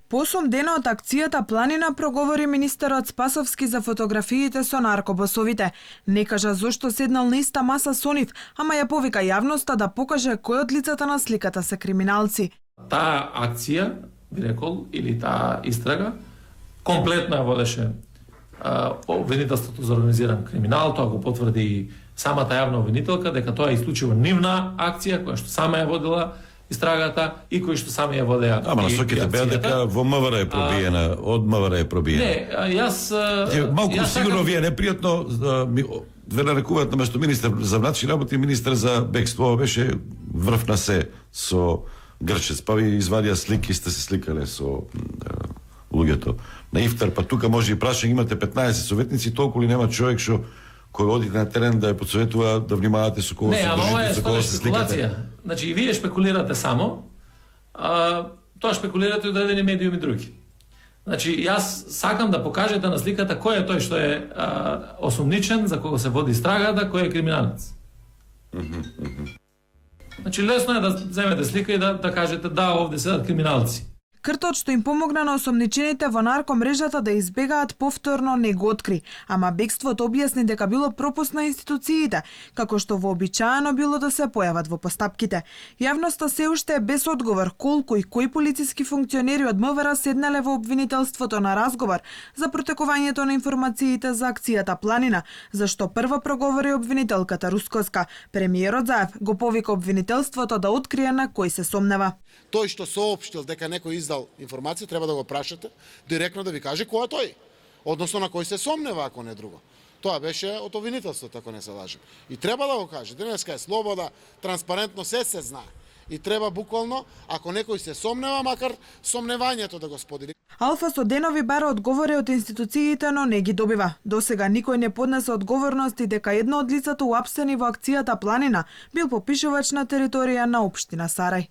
По 8 дена од акцијата Планина проговори министерот Спасовски за фотографиите со наркобосовите. Не кажа зошто седнал на иста маса со нив, ама ја повика јавноста да покаже кој од лицата на сликата се криминалци. Таа акција, би рекол, или таа истрага, комплетно ја водеше обвинителството за организиран криминал, тоа го потврди и самата јавна обвинителка, дека тоа е исклучиво нивна акција, која што сама ја водила истрагата и кои што сами ја водеа. Ама насоките беа дека во МВР е пробиена, од МВР е пробиена. Не, јас малку сигурно вие непријатно ве нарекуваат наместо министер за внатрешни работи министер за бегство. Ова беше врв на се со Грчец, па ви извадија слики, сте се сликале со луѓето на ифтар, па тука може и прашање, имате 15 советници, толку ли нема човек што кој одите на терен да ја подсоветува да внимавате со кого се дружите, со кого се сликате. Значи и вие шпекулирате само, тоа шпекулирате и одредени медиуми други. Значи јас сакам да покажете на сликата кој е тој што е осумничен, за кого се води истрагата, кој е криминалец. Значи лесно е да земете слика и да кажете да, овде седат криминалци. Кртот што им помогна на осомничените во наркомрежата да избегаат повторно не го откри, ама бегството објасни дека било пропуст на институциите, како што вообичаено било да се појават во постапките. Јавноста се уште е без одговор колку и кои полициски функционери од МВР седнале во обвинителството на разговор за протекувањето на информациите за акцијата Планина, зашто прва проговори обвинителката Рускоска. Премиерот Заев го повика обвинителството да открие на кој се сомнева. Тој што соопштил дека некој издал информација, треба да го прашате директно да ви каже кој е тој, односно на кој се сомнева, ако не друго. Тоа беше од обвинителството, ако не се лажам. И треба да го каже. Денеска е слобода, транспарентно, се знае. И треба буквално, ако некој се сомнева, макар сомневањето да го сподели. Алфа со денови бара одговори од институциите, но не ги добива. Досега никој не поднесе одговорности дека едно од лицата уапсени во акцијата Планина бил попишувач на територија на општина Сарај.